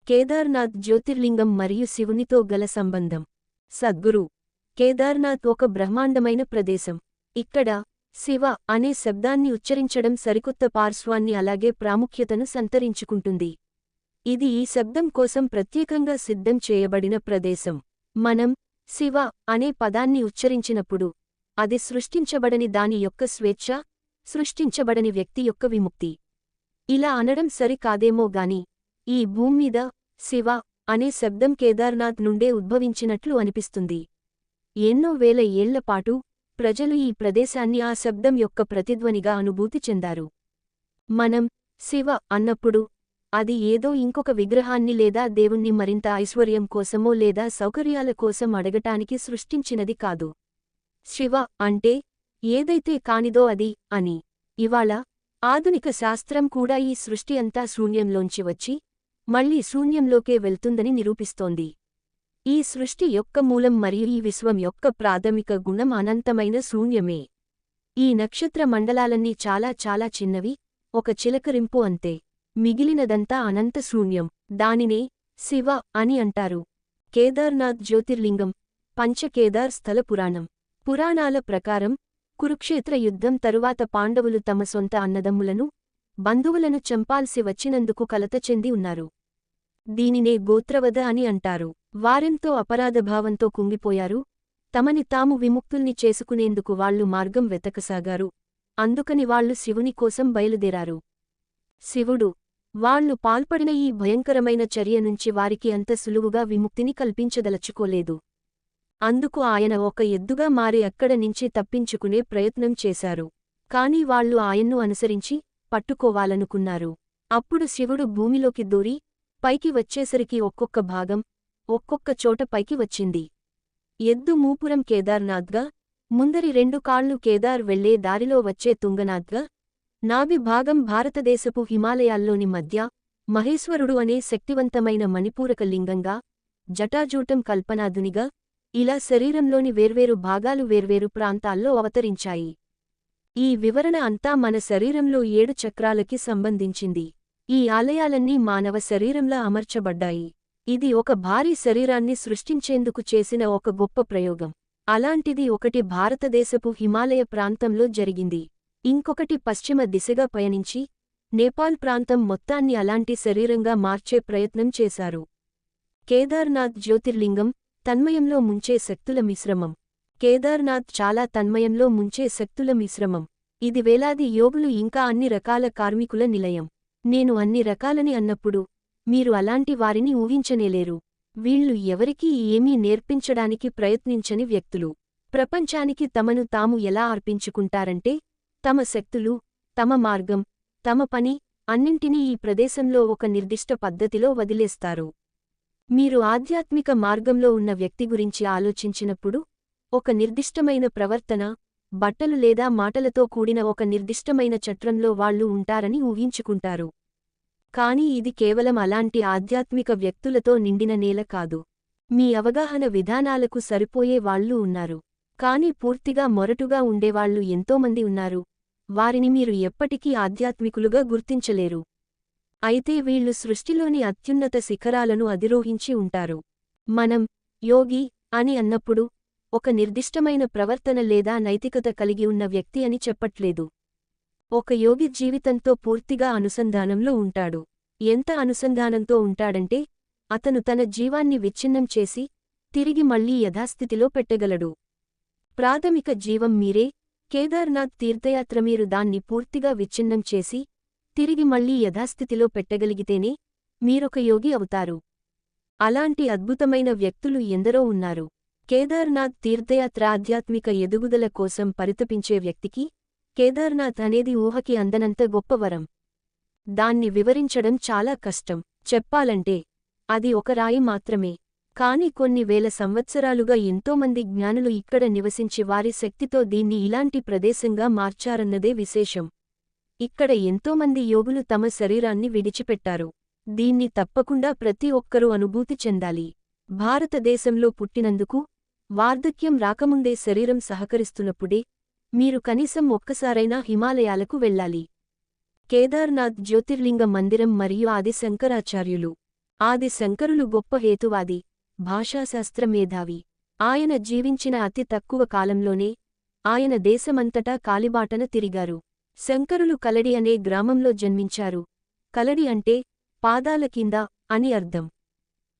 కేదార్నాథ్ జ్యోతిర్లింగం మరియు శివునితో గల సంబంధం. సద్గురు. కేదార్నాథ్ ఒక బ్రహ్మాండమైన ప్రదేశం. ఇక్కడ శివ అనే శబ్దాన్ని ఉచ్చరించడం సరికొత్త పార్శ్వాన్ని అలాగే ప్రాముఖ్యతను సంతరించుకుంటుంది. ఇది ఈ శబ్దం కోసం ప్రత్యేకంగా సిద్ధం చేయబడిన ప్రదేశం. మనం శివ అనే పదాన్ని ఉచ్చరించినప్పుడు అది సృష్టించబడని దాని యొక్క స్వేచ్ఛ, సృష్టించబడని వ్యక్తి యొక్క విముక్తి. ఇలా అనడం సరికాదేమో గాని ఈ భూమ్మీద శివ అనే శబ్దం కేదార్నాథ్ నుండే ఉద్భవించినట్లు అనిపిస్తుంది. ఎన్నో వేల ఏళ్లపాటు ప్రజలు ఈ ప్రదేశాన్ని ఆ శబ్దం యొక్క ప్రతిధ్వనిగా అనుభూతి చెందారు. మనం శివ అన్నప్పుడు అది ఏదో ఇంకొక విగ్రహాన్ని లేదా దేవుణ్ణి మరింత ఐశ్వర్యం కోసమో లేదా సౌకర్యాల కోసం అడగటానికి సృష్టించినది కాదు. శివ అంటే ఏదైతే కానిదో అది అని. ఇవాళ ఆధునిక శాస్త్రం కూడా ఈ సృష్టి అంతా శూన్యంలోంచి వచ్చి మళ్లీ శూన్యంలోకే వెళ్తుందని నిరూపిస్తోంది. ఈ సృష్టి యొక్క మూలం మరియు ఈ విశ్వం యొక్క ప్రాథమిక గుణం అనంతమైన శూన్యమే. ఈ నక్షత్ర మండలాలన్నీ చాలా చాలా చిన్నవి, ఒక చిలకరింపు అంతే. మిగిలినదంతా అనంత శూన్యం. దానినే శివ అని అంటారు. కేదార్నాథ్ జ్యోతిర్లింగం. పంచకేదార్ స్థల పురాణం. పురాణాల ప్రకారం కురుక్షేత్ర యుద్ధం తరువాత పాండవులు తమ సొంత అన్నదమ్ములను, బంధువులను చంపాల్సి వచ్చినందుకు కలత చెంది ఉన్నారు. దీనినే గోత్రవధ అని అంటారు. వారెంతో అపరాధభావంతో కుంగిపోయారు. తమని తాము విముక్తుల్ని చేసుకునేందుకు వాళ్లు మార్గం వెతకసాగారు. అందుకని వాళ్లు శివుని కోసం బయలుదేరారు. శివుడు వాళ్లు పాల్పడిన ఈ భయంకరమైన చర్య నుంచి వారికి అంత సులువుగా విముక్తిని కల్పించదలచుకోలేదు. అందుకు ఆయన ఒక ఎద్దుగా మారి అక్కడ నుంచి తప్పించుకునే ప్రయత్నం చేశారు. కాని వాళ్లు ఆయన్ను అనుసరించి పట్టుకోవాలనుకున్నారు. అప్పుడు శివుడు భూమిలోకి దూరి పైకి వచ్చేసరికి ఒక్కొక్క భాగం ఒక్కొక్క చోట పైకి వచ్చింది. ఎద్దు మూపురం కేదార్నాథ్గా, ముందరి రెండు కాళ్లు కేదార్ వెళ్లే దారిలో వచ్చే తుంగనాథ్గా, నాభి భాగం భారతదేశపు హిమాలయాల్లోని మధ్య మహేశ్వరుడు అనే శక్తివంతమైన మణిపూరక లింగంగా, జటాజూటం కల్పనాదునిగా, ఇలా శరీరంలోని వేర్వేరు భాగాలు వేర్వేరు ప్రాంతాల్లో అవతరించాయి. ఈ వివరణ అంతా మన శరీరంలో 7 చక్రాలకి సంబంధించింది. ఈ ఆలయాలన్నీ మానవ శరీరంలా అమర్చబడ్డాయి. ఇది ఒక భారీ శరీరాన్ని సృష్టించేందుకు చేసిన ఒక గొప్ప ప్రయోగం. అలాంటిది ఒకటి భారతదేశపు హిమాలయ ప్రాంతంలో జరిగింది. ఇంకొకటి పశ్చిమ దిశగా పయనించి నేపాల్ ప్రాంతం మొత్తాన్ని అలాంటి శరీరంగా మార్చే ప్రయత్నం చేశారు. కేదార్నాథ్ జ్యోతిర్లింగం తన్మయంలో ముంచే శక్తుల మిశ్రమం. కేదార్నాథ్ చాలా తన్మయంలో ముంచే శక్తుల మిశ్రమం. ఇది వేలాది యోగులు ఇంకా అన్ని రకాల కార్మికుల నిలయం. నేను అన్ని రకాలని అన్నప్పుడు మీరు అలాంటి వారిని ఊహించనేలేరు. వీళ్లు ఎవరికీ ఏమీ నేర్పించడానికి ప్రయత్నించని వ్యక్తులు. ప్రపంచానికి తమను తాము ఎలా అర్పించుకుంటారంటే తమ శక్తులు, తమ మార్గం, తమ పని అన్నింటినీ ఈ ప్రదేశంలో ఒక నిర్దిష్ట పద్ధతిలో వదిలేస్తారు. మీరు ఆధ్యాత్మిక మార్గంలో ఉన్న వ్యక్తి గురించి ఆలోచించినప్పుడు ఒక నిర్దిష్టమైన ప్రవర్తన, బట్టలు లేదా మాటలతో కూడిన ఒక నిర్దిష్టమైన చట్రంలో వాళ్లు ఉంటారని ఊహించుకుంటారు. కాని ఇది కేవలం అలాంటి ఆధ్యాత్మిక వ్యక్తులతో నిండిన నేల కాదు. మీ అవగాహన విధానాలకు సరిపోయే వాళ్లు ఉన్నారు. కాని పూర్తిగా మొరటుగా ఉండేవాళ్లు ఎంతోమంది ఉన్నారు. వారిని మీరు ఎప్పటికీ ఆధ్యాత్మికులుగా గుర్తించలేరు. అయితే వీళ్లు సృష్టిలోని అత్యున్నత శిఖరాలను అధిరోహించి ఉంటారు. మనం యోగి అని అన్నప్పుడు ఒక నిర్దిష్టమైన ప్రవర్తన లేదా నైతికత కలిగి ఉన్న వ్యక్తి అని చెప్పట్లేదు. ఒక యోగి జీవితంతో పూర్తిగా అనుసంధానంలో ఉంటాడు. ఎంత అనుసంధానంతో ఉంటాడంటే అతను తన జీవాన్ని విచ్ఛిన్నం చేసి తిరిగి మళ్లీ యథాస్థితిలో పెట్టగలడు. ప్రాథమిక జీవం మీరే. కేదార్నాథ్ తీర్థయాత్ర మీరు దాన్ని పూర్తిగా విచ్ఛిన్నం చేసి తిరిగి మళ్లీ యథాస్థితిలో పెట్టగలిగితేనే మీరొక యోగి అవుతారు. అలాంటి అద్భుతమైన వ్యక్తులు ఎందరో ఉన్నారు. కేదార్నాథ్ తీర్థయాత్ర ఆధ్యాత్మిక ఎదుగుదల కోసం పరితపించే వ్యక్తికి కేదార్నాథ్ అనేది ఊహకి అందనంత గొప్ప వరం. దాన్ని వివరించడం చాలా కష్టం. చెప్పాలంటే అది ఒక రాయి మాత్రమే. కాని కొన్ని వేల సంవత్సరాలుగా ఎంతోమంది జ్ఞానులు ఇక్కడ నివసించి వారి శక్తితో దీన్ని ఇలాంటి ప్రదేశంగా మార్చారన్నదే విశేషం. ఇక్కడ ఎంతోమంది యోగులు తమ శరీరాన్ని విడిచిపెట్టారు. దీన్ని తప్పకుండా ప్రతి ఒక్కరూ అనుభూతి చెందాలి. భారతదేశంలో పుట్టినందుకు వార్ధక్యం రాకముందే శరీరం సహకరిస్తున్నప్పుడే మీరు కనీసం ఒక్కసారైనా హిమాలయాలకు వెళ్ళాలి. కేదార్నాథ్ జ్యోతిర్లింగ మందిరం మరియు ఆది శంకరాచార్యులు ఆది శంకరులు గొప్ప హేతువాది, భాషాశాస్త్ర మేధావి. ఆయన జీవించిన అతి తక్కువ కాలంలోనే ఆయన దేశమంతటా కాలిబాటన తిరిగారు. శంకరులు కలడి అనే గ్రామంలో జన్మించారు. కలడి అంటే పాదాల కింద అని అర్థం.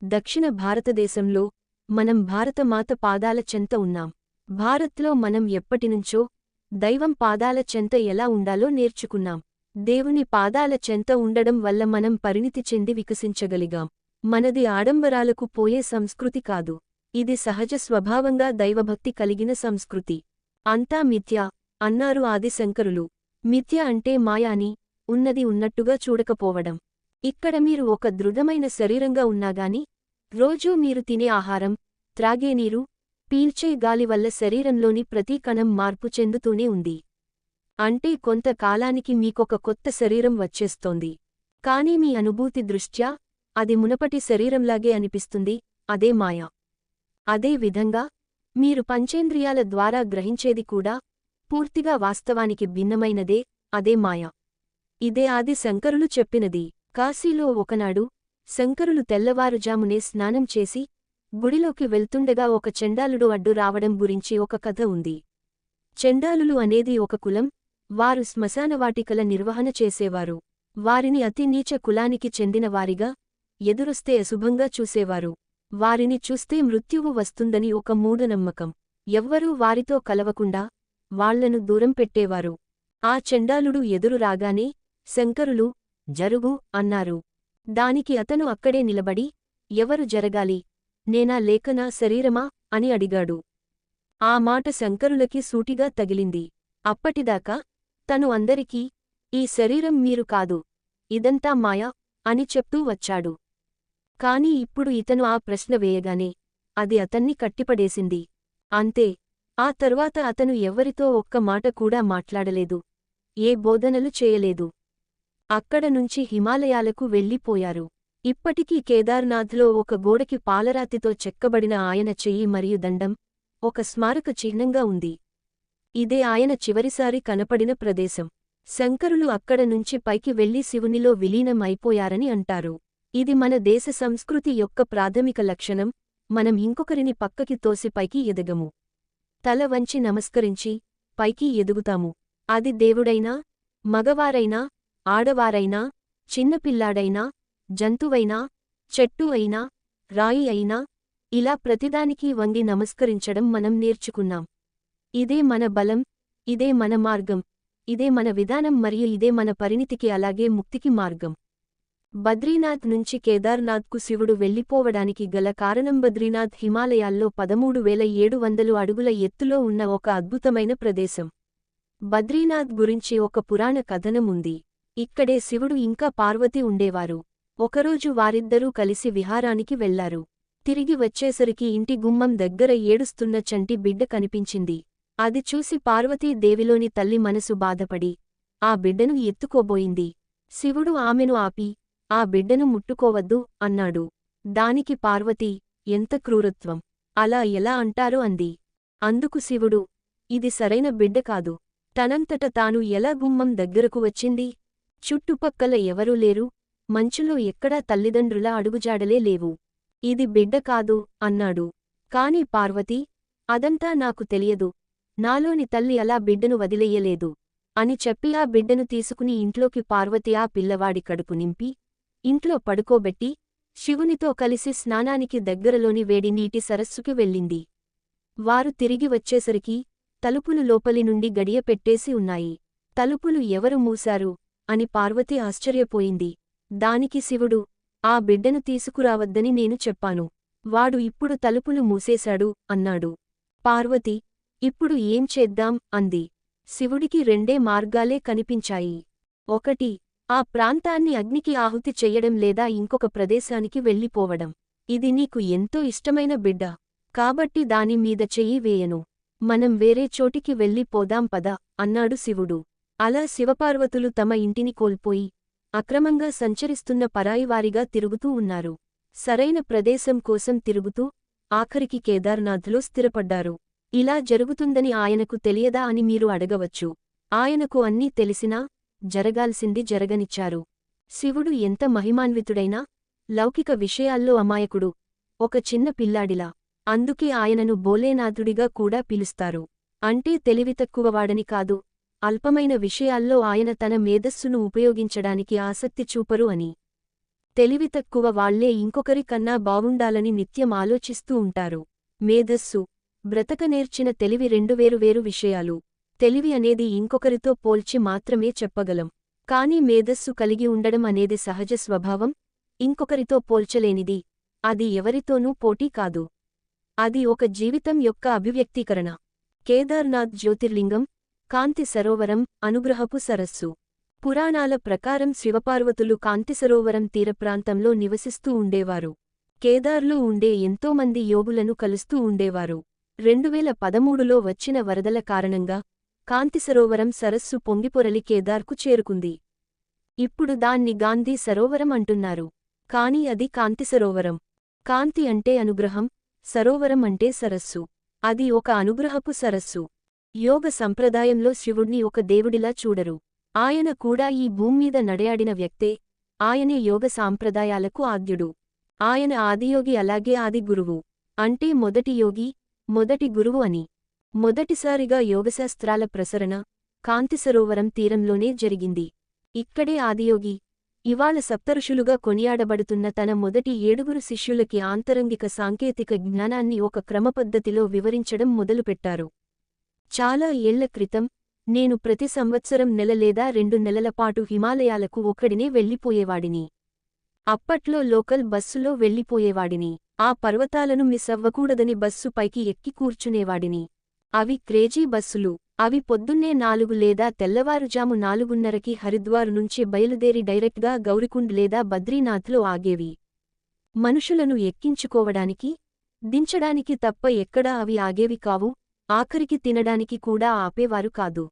దక్షిణ భారతదేశంలో మనం భారతమాత పాదాల చెంత ఉన్నాం. భారత్లో మనం ఎప్పటినుంచో దైవం పాదాల చెంత ఎలా ఉండాలో నేర్చుకున్నాం. దేవుని పాదాల చెంత ఉండడం వల్ల మనం పరిణితి చెంది వికసించగలిగాం. మనది ఆడంబరాలకు పోయే సంస్కృతి కాదు. ఇది సహజ స్వభావంగా దైవభక్తి కలిగిన సంస్కృతి. అంతా మిథ్య అన్నారు ఆది శంకరులు. మిథ్య అంటే మాయ అని, ఉన్నది ఉన్నట్టుగా చూడకపోవడం. ఇక్కడ మీరు ఒక దృఢమైన శరీరంగా ఉన్నాగాని రోజూ మీరు తినే ఆహారం, త్రాగే నీరు, పీల్చే గాలి వల్ల శరీరంలోని ప్రతి కణం మార్పు చెందుతూనే ఉంది. అంటే కొంత కాలానికి మీకొక కొత్త శరీరం వచ్చేస్తోంది. కానీ మీ అనుభూతి దృష్ట్యా అది మునపటి శరీరంలాగే అనిపిస్తుంది. అదే మాయ. అదే విధంగా మీరు పంచేంద్రియాల ద్వారా గ్రహించేది కూడా పూర్తిగా వాస్తవానికి భిన్నమైనదే. అదే మాయ. ఇదే ఆది శంకరులు చెప్పినది. కాశీలో ఒకనాడు శంకరులు తెల్లవారుజామునే స్నానం చేసి గుడిలోకి వెళ్తుండగా ఒక చండాలుడు అడ్డు రావడం గురించి ఒక కథ ఉంది. చండాలులు అనేది ఒక కులం. వారు శ్మశానవాటికల నిర్వహణ చేసేవారు. వారిని అతి నీచ కులానికి చెందినవారిగా, ఎదురొస్తే అశుభంగా చూసేవారు. వారిని చూస్తే మృత్యువు వస్తుందని ఒక మూఢనమ్మకం. ఎవ్వరూ వారితో కలవకుండా వాళ్లను దూరం పెట్టేవారు. ఆ చండాలుడు ఎదురు రాగానే శంకరులు జరుగు అన్నారు. దానికి అతను అక్కడే నిలబడి, ఎవరు జరగాలి, నేనా లేక నా శరీరమా అని అడిగాడు. ఆ మాట శంకరులకి సూటిగా తగిలింది. అప్పటిదాకా తను అందరికీ ఈ శరీరం మీరు కాదు, ఇదంతా మాయ అని చెప్తూ వచ్చాడు. కాని ఇప్పుడు ఇతను ఆ ప్రశ్న వేయగానే అది అతన్ని కట్టిపడేసింది. అంతే. ఆ తరువాత అతను ఎవ్వరితో ఒక్క మాట కూడా మాట్లాడలేదు. ఏ బోధనలు చేయలేదు. అక్కడ నుంచి హిమాలయాలకు వెళ్ళిపోయారు. ఇప్పటికీ కేదార్నాథ్లో ఒక గోడకి పాలరాతితో చెక్కబడిన ఆయన చెయ్యి మరియు దండం ఒక స్మారక చిహ్నంగా ఉంది. ఇదే ఆయన చివరిసారి కనపడిన ప్రదేశం. శంకరులు అక్కడ నుంచి పైకి వెళ్లి శివునిలో విలీనం అయిపోయారని అంటారు. ఇది మన దేశ సంస్కృతి యొక్క ప్రాథమిక లక్షణం. మనం ఇంకొకరిని పక్కకి తోసి పైకి ఎదగము. తల వంచి నమస్కరించి పైకి ఎదుగుతాము. అది దేవుడైనా, మగవారైనా, ఆడవారైనా, చిన్నపిల్లాడైనా, జంతువైనా, చెట్టు అయినా, రాయి అయినా, ఇలా ప్రతిదానికీ వంగి నమస్కరించడం మనం నేర్చుకున్నాం. ఇదే మన బలం, ఇదే మన మార్గం, ఇదే మన విధానం మరియు ఇదే మన పరిణితికి అలాగే ముక్తికి మార్గం. బద్రీనాథ్ నుంచి కేదార్నాథ్కు శివుడు వెళ్ళిపోవడానికి గల కారణం బద్రీనాథ్ హిమాలయాల్లో 13,700 అడుగుల ఎత్తులో ఉన్న ఒక అద్భుతమైన ప్రదేశం. బద్రీనాథ్ గురించి ఒక పురాణ కథనం ఉంది. ఇక్కడే శివుడు ఇంకా పార్వతి ఉండేవారు. ఒకరోజు వారిద్దరూ కలిసి విహారానికి వెళ్లారు. తిరిగి వచ్చేసరికి ఇంటి గుమ్మం దగ్గర ఏడుస్తున్న చంటి బిడ్డ కనిపించింది. అది చూసి పార్వతీదేవిలోని తల్లి మనసు బాధపడి ఆ బిడ్డను ఎత్తుకోబోయింది. శివుడు ఆమెను ఆపి, ఆ బిడ్డను ముట్టుకోవద్దు అన్నాడు. దానికి పార్వతి, ఎంత క్రూరత్వం! అలా ఎలా అంటారు అంది. అందుకు శివుడు, ఇది సరైన బిడ్డ కాదు. తనంతట తాను ఎలా గుమ్మం దగ్గరకు వచ్చింది? చుట్టుపక్కల ఎవరూ లేరు. మంచులో ఎక్కడా తల్లిదండ్రుల అడుగుజాడలే లేవు. ఇది బిడ్డ కాదు అన్నాడు. కాని పార్వతి, అదంతా నాకు తెలియదు. నాలోని తల్లి అలా బిడ్డను వదిలెయ్యలేదు అని చెప్పి ఆ బిడ్డను తీసుకుని ఇంట్లోకి పార్వతి ఆ పిల్లవాడి కడుపు నింపి ఇంట్లో పడుకోబెట్టి శివునితో కలిసి స్నానానికి దగ్గరలోని వేడి నీటి సరస్సుకి వెళ్ళింది. వారు తిరిగి వచ్చేసరికి తలుపులు లోపలి నుండి గడియ పెట్టేసి ఉన్నాయి. తలుపులు ఎవరు మూశారు అని పార్వతి ఆశ్చర్యపోయింది. దానికి శివుడు, ఆ బిడ్డను తీసుకురావద్దని నేను చెప్పాను. వాడు ఇప్పుడు తలుపులు మూసేశాడు అన్నాడు. పార్వతి, ఇప్పుడు ఏం చేద్దాం అంది. శివుడికి రెండే మార్గాలే కనిపించాయి. ఒకటి, ఆ ప్రాంతాన్ని అగ్నికి ఆహుతి చెయ్యడం లేదా ఇంకొక ప్రదేశానికి వెళ్ళిపోవడం. ఇది నీకు ఎంతో ఇష్టమైన బిడ్డ కాబట్టి దాని మీద చెయ్యి వేయను. మనం వేరే చోటికి వెళ్ళిపోదాం పద అన్నాడు శివుడు. అలా శివపార్వతులు తమ ఇంటిని కోల్పోయి అక్రమంగా సంచరిస్తున్న పరాయివారిగా తిరుగుతూ ఉన్నారు. సరైన ప్రదేశం కోసం తిరుగుతూ ఆఖరికి కేదార్నాథ్లో స్థిరపడ్డారు. ఇలా జరుగుతుందని ఆయనకు తెలియదా అని మీరు అడగవచ్చు. ఆయనకు అన్నీ తెలిసినా జరగాల్సింది జరగనిచ్చారు. శివుడు ఎంత మహిమాన్వితుడైనా లౌకిక విషయాల్లో అమాయకుడు, ఒక చిన్న పిల్లాడిలా. అందుకే ఆయనను భోలేనాథుడిగా కూడా పిలుస్తారు. అంటే తెలివితక్కువవాడని కాదు, అల్పమైన విషయాల్లో ఆయన తన మేధస్సును ఉపయోగించడానికి ఆసక్తి చూపరు అని. తెలివితక్కువ వాళ్లే ఇంకొకరి కన్నా బావుండాలని నిత్యం ఆలోచిస్తూ ఉంటారు. మేధస్సు, బ్రతకనేర్చిన తెలివి రెండు వేరు విషయాలు. తెలివి అనేది ఇంకొకరితో పోల్చి మాత్రమే చెప్పగలం. కానీ మేధస్సు కలిగి ఉండడం అనేది సహజ స్వభావం, ఇంకొకరితో పోల్చలేనిది. అది ఎవరితోనూ పోటీ కాదు. అది ఒక జీవితం యొక్క అభివ్యక్తీకరణ. కేదార్నాథ్ జ్యోతిర్లింగం, కాంతి సరోవరం, అనుగ్రహపు సరస్సు. పురాణాల ప్రకారం శివపార్వతులు కాంతిసరోవరం తీరప్రాంతంలో నివసిస్తూ ఉండేవారు. కేదార్లో ఉండే ఎంతోమంది యోగులను కలుస్తూ ఉండేవారు. 2013లో వచ్చిన వరదల కారణంగా కాంతిసరోవరం సరస్సు పొంగిపొరలి కేదార్కు చేరుకుంది. ఇప్పుడు దాన్ని గాంధీ సరోవరం అంటున్నారు. కాని అది కాంతిసరోవరం. కాంతి అంటే అనుగ్రహం, సరోవరం అంటే సరస్సు. అది ఒక అనుగ్రహపు సరస్సు. యోగ సంప్రదాయంలో శివుణ్ణి ఒక దేవుడిలా చూడరు. ఆయన కూడా ఈ భూమ్మీద నడయాడిన వ్యక్తే. ఆయనే యోగ సాంప్రదాయాలకు ఆద్యుడు. ఆయన ఆదియోగి, అలాగే ఆది గురువు. అంటే మొదటి యోగి, మొదటి గురువు అని. మొదటిసారిగా యోగశాస్త్రాల ప్రసరణ కాంతిసరోవరం తీరంలోనే జరిగింది. ఇక్కడే ఆదియోగి, ఇవాళ సప్తఋషులుగా కొనియాడబడుతున్న తన మొదటి 7 శిష్యులకి ఆంతరంగిక సాంకేతిక జ్ఞానాన్ని ఒక క్రమపద్ధతిలో వివరించడం మొదలుపెట్టారు. చాలా ఏళ్ల క్రితం నేను ప్రతి సంవత్సరం నెల లేదా 2 నెలల పాటు హిమాలయాలకు ఒక్కడినే వెళ్ళిపోయేవాడిని. అప్పట్లో లోకల్ బస్సులో వెళ్ళిపోయేవాడిని. ఆ పర్వతాలను మిస్ అవ్వకూడదని బస్సు పైకి ఎక్కి కూర్చునేవాడిని. అవి క్రేజీ బస్సులు. అవి పొద్దున్నే 4 లేదా తెల్లవారుజాము 4:30కి హరిద్వార్ నుంచి బయలుదేరి డైరెక్ట్గా గౌరికుండ్ లేదా బద్రీనాథ్లో ఆగేవి. మనుషులను ఎక్కించుకోవడానికి, దించడానికి తప్ప ఎక్కడా అవి ఆగేవి కావు. ఆఖరికి తినడానికి కూడా ఆపేవారు కాదు.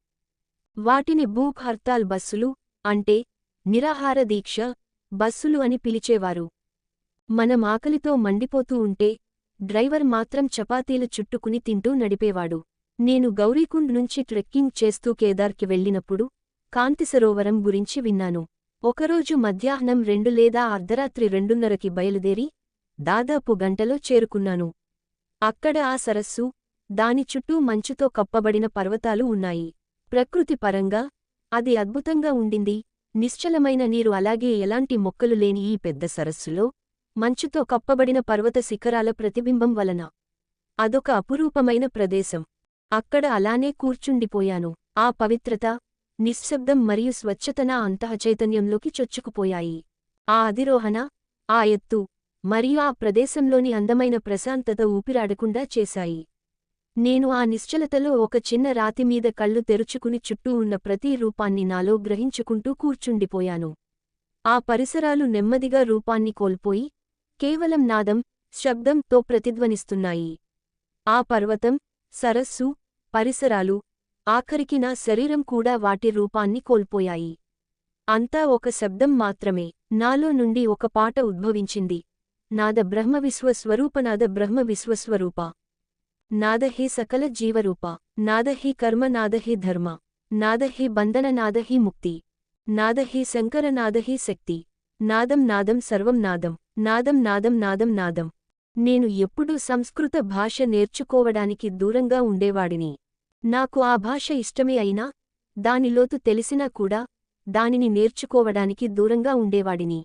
వాటిని భూక్ హర్తాల్ బస్సులు, అంటే నిరాహార దీక్ష బస్సులు అని పిలిచేవారు. మనం ఆకలితో మండిపోతూ ఉంటే డ్రైవర్ మాత్రం చపాతీలు చుట్టుకుని తింటూ నడిపేవాడు. నేను గౌరీకుండ్ నుంచి ట్రెక్కింగ్ చేస్తూ కేదార్కి వెళ్ళినప్పుడు కాంతిసరోవరం గురించి విన్నాను. ఒకరోజు మధ్యాహ్నం 2 లేదా అర్ధరాత్రి 2:30కి బయలుదేరి దాదాపు గంటలో చేరుకున్నాను. అక్కడ ఆ సరస్సు, దాని చుట్టూ మంచుతో కప్పబడిన పర్వతాలు ఉన్నాయి. ప్రకృతి పరంగా అది అద్భుతంగా ఉండింది. నిశ్చలమైన నీరు, అలాగే ఎలాంటి మొక్కలు లేని ఈ పెద్ద సరస్సులో మంచుతో కప్పబడిన పర్వత శిఖరాల ప్రతిబింబం వలన అదొక అపురూపమైన ప్రదేశం. అక్కడ అలానే కూర్చుండిపోయాను. ఆ పవిత్రత, నిశ్శబ్దం మరియు స్వచ్ఛత నా అంతఃచైతన్యంలోకి చొచ్చుకుపోయాయి. ఆ అధిరోహణ, ఆ ఎత్తు మరియు ఆ ప్రదేశంలోని అందమైన ప్రశాంతత ఊపిరాడకుండా చేశాయి. నేను ఆ నిశ్చలతలో ఒక చిన్న రాతిమీద కళ్ళు తెరుచుకుని చుట్టూ ఉన్న ప్రతి రూపాన్ని నాలో గ్రహించుకుంటూ కూర్చుండిపోయాను. ఆ పరిసరాలు నెమ్మదిగా రూపాన్ని కోల్పోయి కేవలం నాదం, శబ్దంతో ప్రతిధ్వనిస్తున్నాయి. ఆ పర్వతం, సరస్సు, పరిసరాలు, ఆఖరికి నా శరీరం కూడా వాటి రూపాన్ని కోల్పోయాయి. అంతా ఒక శబ్దం మాత్రమే. నాలో నుండి ఒక పాట ఉద్భవించింది. నాద బ్రహ్మ విశ్వస్వరూప, నాద బ్రహ్మ విశ్వస్వరూప, నాద హి సకల జీవరూప, నాద హి కర్మ, నాద హి ధర్మ, నాద హి బంధన, నాద హి ముక్తి, నాద హి శంకర, నాద హి శక్తి, నాదం నాదం సర్వం నాదం, నాదం నాదం నాదం నాదం. నేను ఎప్పుడూ సంస్కృత భాష నేర్చుకోవడానికి దూరంగా ఉండేవాడిని. నాకు ఆ భాష ఇష్టమే అయినా, దాని లోతు తెలిసినా కూడా దానిని నేర్చుకోవడానికి దూరంగా ఉండేవాడిని.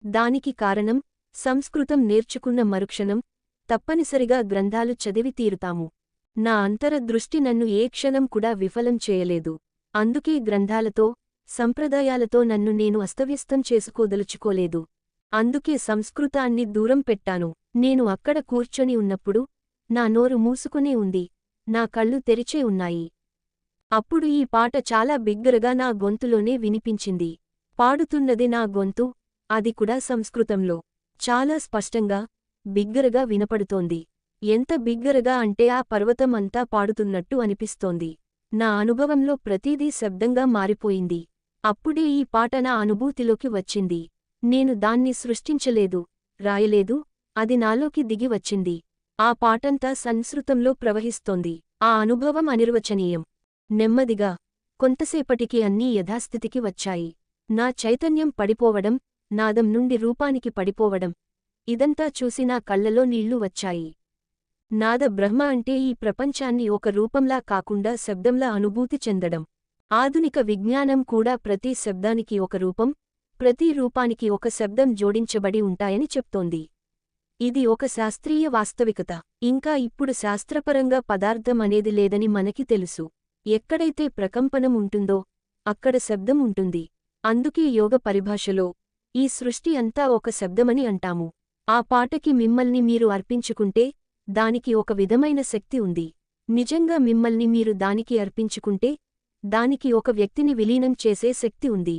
దానికి కారణం, సంస్కృతం నేర్చుకున్న మరుక్షణం తప్పనిసరిగా గ్రంథాలు చదివి తీరుతాము. నా అంతరదృష్టి నన్ను ఏ క్షణం కూడా విఫలం చేయలేదు. అందుకే గ్రంథాలతో, సంప్రదాయాలతో నన్ను నేను అస్తవ్యస్తం చేసుకోదలుచుకోలేదు. అందుకే సంస్కృతాన్ని దూరం పెట్టాను. నేను అక్కడ కూర్చొని ఉన్నప్పుడు నా నోరు మూసుకునే ఉంది, నా కళ్ళు తెరిచే ఉన్నాయి. అప్పుడు ఈ పాట చాలా బిగ్గరగా నా గొంతులోనే వినిపించింది. పాడుతున్నది నా గొంతు, అది కూడా సంస్కృతంలో. చాలా స్పష్టంగా, బిగ్గరగా వినపడుతోంది. ఎంత బిగ్గరగా అంటే ఆ పర్వతం అంతా పాడుతున్నట్టు అనిపిస్తోంది. నా అనుభవంలో ప్రతిదీ శబ్దంగా మారిపోయింది. అప్పుడే ఈ పాట నా అనుభూతిలోకి వచ్చింది. నేను దాన్ని సృష్టించలేదు, రాయలేదు, అది నాలోకి దిగి వచ్చింది. ఆ పాటంతా సంస్కృతంలో ప్రవహిస్తోంది. ఆ అనుభవం అనిర్వచనీయం. నెమ్మదిగా, కొంతసేపటికి అన్నీ యథాస్థితికి వచ్చాయి. నా చైతన్యం పడిపోవడం, నాదం నుండి రూపానికి పడిపోవడం ఇదంతా చూసి నా కళ్లలో నీళ్లు వచ్చాయి. నాద బ్రహ్మ అంటే ఈ ప్రపంచాన్ని ఒక రూపంలా కాకుండా శబ్దంలా అనుభూతి చెందడం. ఆధునిక విజ్ఞానం కూడా ప్రతి శబ్దానికి ఒక రూపం, ప్రతి రూపానికి ఒక శబ్దం జోడించబడి ఉంటాయని చెప్తోంది. ఇది ఒక శాస్త్రీయ వాస్తవికత. ఇంకా ఇప్పుడు శాస్త్రపరంగా పదార్థం అనేది లేదని మనకి తెలుసు. ఎక్కడైతే ప్రకంపనం ఉంటుందో అక్కడ శబ్దం ఉంటుంది. అందుకే యోగ పరిభాషలో ఈ సృష్టి అంతా ఒక శబ్దమని అంటాము. ఆ పాటకి మిమ్మల్ని మీరు అర్పించుకుంటే దానికి ఒక విధమైన శక్తి ఉంది. నిజంగా మిమ్మల్ని మీరు దానికి అర్పించుకుంటే దానికి ఒక వ్యక్తిని విలీనం చేసే శక్తి ఉంది.